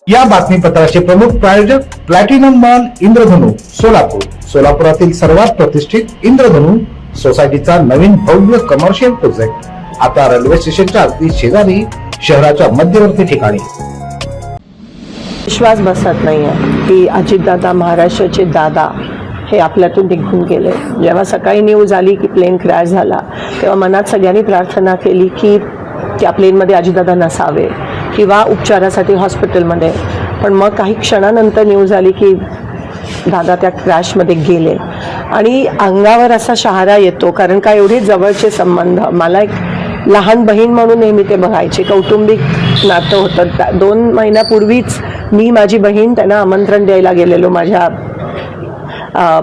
या बातमीपत्राचे प्रमुख प्रायोजक प्लॅटिनम मॉल इंद्रधनु सोलापूर. सोलापुरातील सर्वात प्रतिष्ठित इंद्रधनु सोसायटीचा नवीन भव्य कमर्शियल प्रोजेक्ट आता रेल्वे स्टेशनच्या अगदी शेजारी शहराच्या मध्यवर्ती ठिकाणी. विश्वास बसत नाहीये की अजितदादा महाराष्ट्राचे दादा हे आपल्यातून निघून गेले. जेव्हा सकाळी न्यूज आली की प्लेन क्रॅश झाला तेव्हा मनात सगळ्यांनी प्रार्थना केली की त्या प्लेनमध्ये अजितदादा नसावे किंवा उपचारासाठी हॉस्पिटलमध्ये. पण मग काही क्षणानंतर न्यूज आली की दादा त्या क्रॅशमध्ये गेले आणि अंगावर असा शहारा येतो. कारण का एवढे जवळचे संबंध. मला एक लहान बहीण म्हणून नेहमी ते बघायचे. कौटुंबिक नातं होतं. 2 महिन्यापूर्वीच मी माझी बहीण त्यांना आमंत्रण द्यायला गेलेलो माझ्या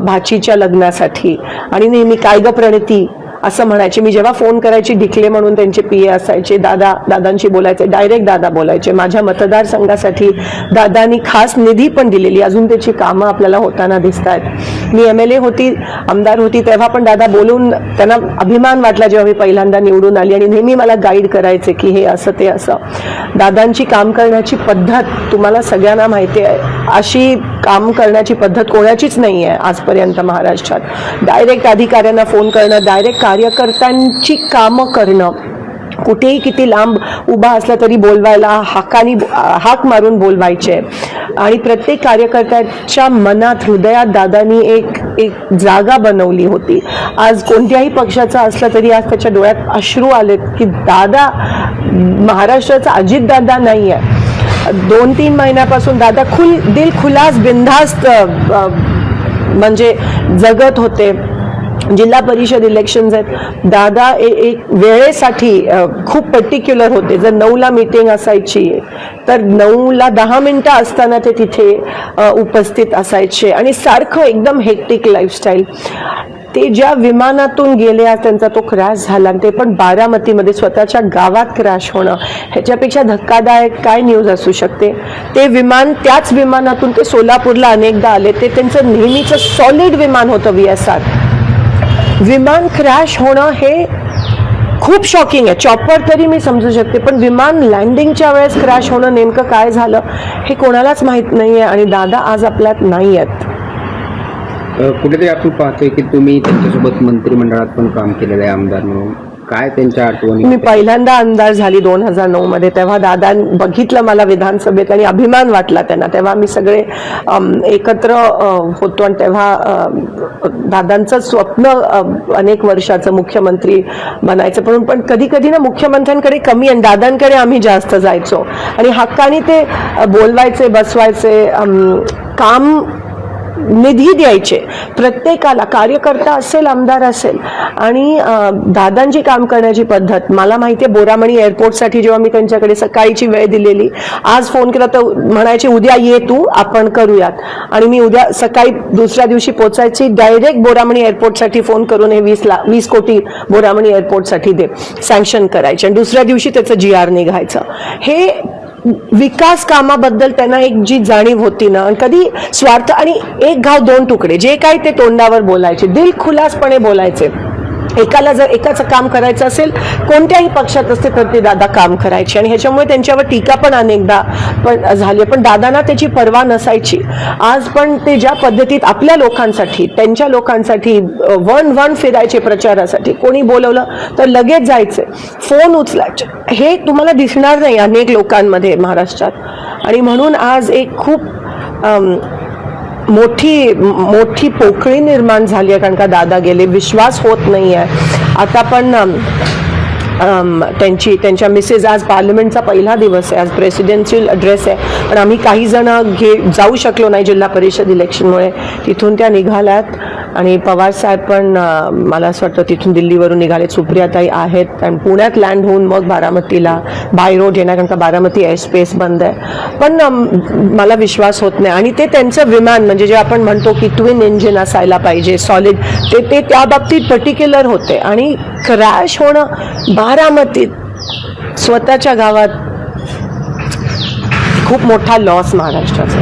भाचीच्या लग्नासाठी आणि नेहमी काय ग प्रणिती असं म्हणायचे. मी जेव्हा फोन करायची ढिकले म्हणून त्यांचे पीए असायचे. दादांशी बोलायचे. डायरेक्ट दादा बोलायचे. माझ्या मतदारसंघासाठी दादांनी खास निधी पण दिलेली. अजून त्याची कामं आपल्याला होताना दिसत आहेत. मी MLA होती, आमदार होती तेव्हा पण दादा बोलून त्यांना अभिमान वाटला जेव्हा मी पहिल्यांदा निवडून आली आणि नेहमी मला गाईड करायचे की हे असं ते असं. दादांची काम करण्याची पद्धत तुम्हाला सगळ्यांना माहिती आहे. अशी काम करण्याची पद्धत कोणाचीच नाही आहे आजपर्यंत महाराष्ट्रात. डायरेक्ट अधिकाऱ्यांना फोन करणं, डायरेक्ट कार्यकर्त्यांची कामं करणं. कुठेही किती लांब उभा असला तरी बोलवायला हाक मारून बोलवायचे आणि प्रत्येक कार्यकर्त्याच्या मनात हृदयात दादांनी एक जागा बनवली होती. आज कोणत्याही पक्षाचा असला तरी आज त्याच्या डोळ्यात अश्रू आलेत की दादा महाराष्ट्राचा अजितदादा नाही आहे. 2-3 महिन्यापासून दादा दिल खुलास बिनधास्त म्हणजे जगत होते. जिल्हा परिषद इलेक्शन्स आहेत. दादा एक वेळेसाठी खूप पर्टिक्युलर होते. जर 9ला मीटिंग असायची तर 9ला 10 मिनिटं असताना ते तिथे उपस्थित असायचे आणि सारखं एकदम हेक्टिक लाईफस्टाईल. ते ज्या विमानातून गेले आज त्यांचा तो क्रॅश झाला ते पण बारामतीमध्ये स्वतःच्या गावात क्रॅश होणं ह्याच्यापेक्षा धक्कादायक काय न्यूज असू शकते. ते विमान त्याच विमानातून ते सोलापूरला अनेकदा आले. ते त्यांचं नेहमीचं सॉलिड विमान होतं VSR. विमान क्रॅश होणं हे खूप शॉकिंग आहे. चॉपर तरी मी समजू शकते पण विमान लँडिंगच्या वेळेस क्रॅश होणं नेमकं काय झालं हे कोणालाच माहीत नाही आहे आणि दादा आज आपल्यात नाही आहेत. कुठेतरी आपण पाहतोय की तुम्ही त्यांच्यासोबत मंत्रिमंडळात पण काम केलेलं आहे आमदार म्हणून. काय त्यांच्या आठवणी? मी पहिल्यांदा आमदार झाली 2009 मध्ये. तेव्हा दादा बघितलं मला विधानसभेत आणि अभिमान वाटला त्यांना. तेव्हा आम्ही सगळे एकत्र होतो आणि तेव्हा दादांचं स्वप्न अनेक वर्षाचं मुख्यमंत्री बनायचं. पण कधी कधी ना मुख्यमंत्र्यांकडे कमी आणि दादांकडे आम्ही जास्त जायचो आणि हक्काने ते बोलवायचे, बसवायचे, काम निधी द्यायचे प्रत्येकाला. कार्यकर्ता असेल, आमदार असेल. आणि दादांची काम करण्याची पद्धत मला माहिती आहे. बोरामणी एअरपोर्टसाठी जेव्हा मी त्यांच्याकडे सकाळची वेळ दिलेली, आज फोन केला तर म्हणायचे उद्या ये तू आपण करूयात. आणि मी उद्या सकाळी दुसऱ्या दिवशी पोचायची. डायरेक्ट बोरामणी एअरपोर्टसाठी फोन करून हे 20 कोटी बोरामणी एअरपोर्टसाठी दे सँक्शन करायचे आणि दुसऱ्या दिवशी त्याचं GR निघायचं. हे विकास कामाबद्दल त्यांना एक जी जाणीव होती ना. कधी स्वार्थ आणि एक घाव 2 तुकडे जे काही ते तोंडावर बोलायचे, दिलखुलासपणे बोलायचे. एकाला जर एकाचं काम करायचं असेल कोणत्याही पक्षात असते तर ते दादा काम करायचे आणि ह्याच्यामुळे त्यांच्यावर टीका पण अनेकदा पण झाली. पण दादांना त्याची पर्वा नसायची. आज पण ते ज्या पद्धतीत आपल्या लोकांसाठी, त्यांच्या लोकांसाठी वन फिरायचे प्रचारासाठी. कोणी बोलवलं तर लगेच जायचे, फोन उचलायचे. हे तुम्हाला दिसणार नाही अनेक लोकांमध्ये महाराष्ट्रात. आणि म्हणून आज एक खूप मोठी पोकळी निर्माण झाली आहे. कारण का दादा गेले, विश्वास होत नाही आहे. आता पण त्यांच्या मिसेस, आज पार्लमेंटचा पहिला दिवस आहे, आज प्रेसिडेन्शियल ॲड्रेस आहे. पण आम्ही काही जण जाऊ शकलो नाही जिल्हा परिषद इलेक्शनमुळे. तिथून त्या निघाल्यात आणि पवार साहेब पण मला असं वाटतं तिथून दिल्लीवरून निघालेत. सुप्रियाताई आहेत आणि पुण्यात लँड होऊन मग बारामतीला बाय रोड येणार कारण का बारामती एअरस्पेस बंद आहे. पण मला विश्वास होत नाही. आणि ते त्यांचं विमान म्हणजे जे आपण म्हणतो की ट्विन इंजिन असायला पाहिजे सॉलिड, ते त्या बाबतीत पर्टिक्युलर होते. आणि क्रॅश होणं बारामतीत स्वतःच्या गावात खूप मोठा लॉस महाराष्ट्राचा.